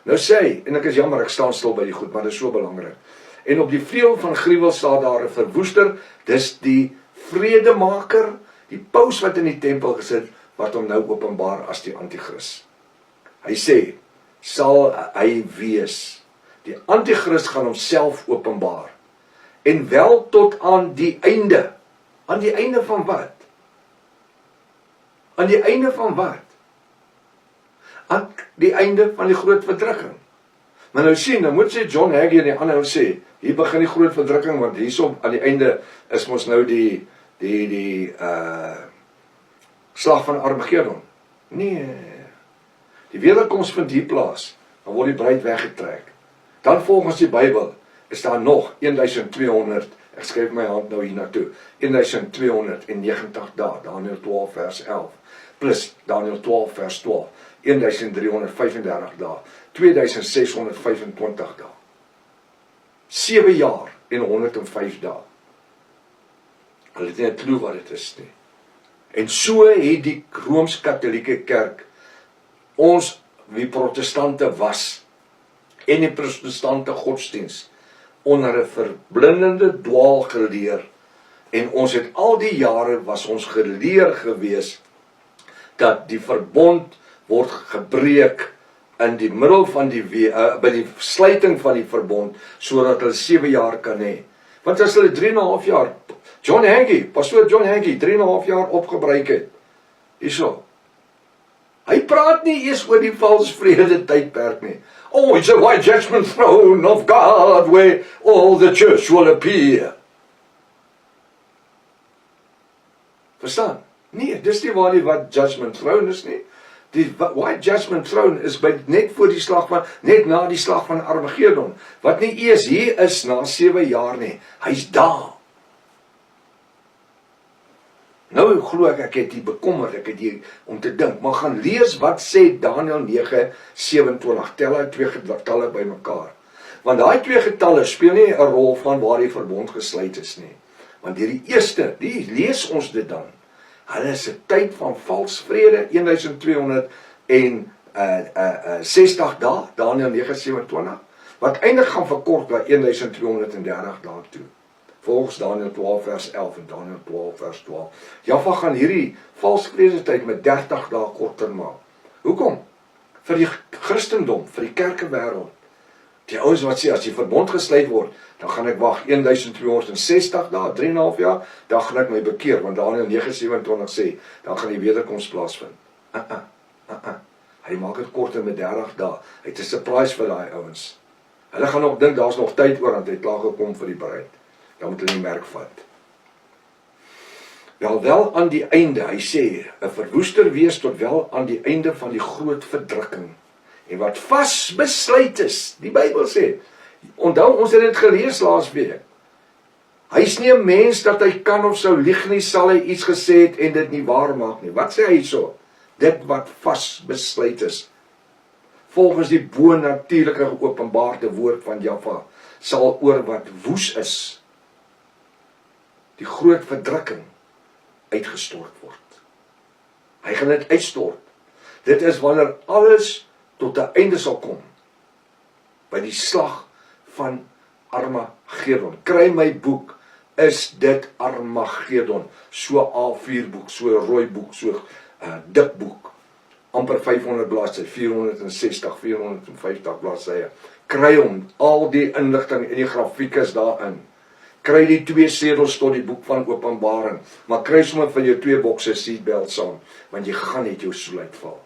Nou sê hy, en ek is jammer, ek staan stil by die goed, maar dit is so belangrik. En op die vleuel van gruwel staan daar 'n verwoester, dis die vredemaker, die paus wat in die tempel gesit, wat hom nou openbaar as die antichrist. Hy sê, sal hy wees. Die antichrist gaan homself openbaar. En wel tot aan die einde. Aan die einde van wat? Aan die einde van wat? Aan die einde van die groot verdrukking. Maar nou sien, nou moet sê John Hagee en die ander sê, hier begin die groot verdrukking, want hierso aan die einde is mos nou die slag van Armageddon. Nee, die wederkoms vind hier plaas, dan word die bruid weggetrek. Dan volgens die Bybel is daar nog 1200, ek skryf my hand nou hier naartoe, 1290 dae, Daniël 12 vers 11, plus Daniël 12 vers 12, 1335 dae, 2625 dae. 7 jaar en 105 dae. Hulle het nie 'n klou wat dit is nie. En so het die Rooms-Katolieke Kerk ons, wie protestante was, en die protestante godsdienst, onder 'n verblindende dwaal geleer. En ons het al die jare was ons geleer gewees, dat die verbond word gebreek in die middel van by die sluiting van die verbond, sodat hulle 7 jaar kan hê. Want as hulle 3,5 jaar, pastoor John Hagee, 3,5 jaar opgebruik het, hierso. Hy praat nie eers oor die valsvrede tydperk nie. Oh, it's a white judgment throne of God, where all the church will appear. Verstaan? Nee, dis nie waar die white judgment throne is nie. Die white judgment throne is net na die slag van Armageddon, wat nie eers hier is na 7 jaar nie. Hy's daar. Nou glo ek het hier bekommer, ek het hier om te dink, maar gaan lees wat sê Daniël 9:27, tel hy 2 getalle by mekaar. Want daai 2 getalle speel nie 'n rol van waar die verbond gesluit is nie. Want hierdie eerste, die lees ons dit dan. Hulle is 'n tyd van vals vrede, 1260 dae, Daniël 9:27, wat eindig gaan verkort na 1230 dae toe. Volgens Daniël 12 vers 11 en Daniël 12 vers 12. Jaffa gaan hierdie valsvrede tyd met 30 dae korter maak. Hoekom? Vir die Christendom, vir die kerkewêreld. Die ouens wat sê, as die verbond gesluit word, dan gaan ek wag 1260 dae, 3,5 jaar, dan gaan ek my bekeer, want Daniël 9:27 sê, dan gaan die wederkoms plaasvind. Hy maak dit korter met 30 dae. Hy het 'n surprise vir daai ouens. Hulle gaan nog dink, daar's nog tyd oor, want hy het klaar gekom vir die bruid. Dan moet hulle nie merk vat. Wel aan die einde, hy sê, 'n verwoester wees tot wel aan die einde van die groot verdrukking. En wat vas besluit is, die Bybel sê, onthou, ons het dit gelees laasweek. Hy's nie 'n mens dat hy kan of sou lieg nie, sal hy iets gesê het en dit nie waar maak nie. Wat sê hy so? Dit wat vas besluit is, volgens die bonatuurlike geopenbaarde woord van Jahwe, sal oor wat woes is, die groot verdrukking uitgestort word. Hy gaan dit uitstort. Dit is wanneer alles tot 'n einde sal kom, by die slag van Armageddon. Kry my boek, is dit Armageddon, so A4 boek, so rooi boek, so dik boek, amper 500 bladsye, 460, 450 bladsye. Kry hom, al die inligting en die grafiek is daarin. Kry die 2 sedels tot die boek van Openbaring, maar kry sommer van jou 2 bokse seatbelt saam, want jy gaan net jou stoel uitval.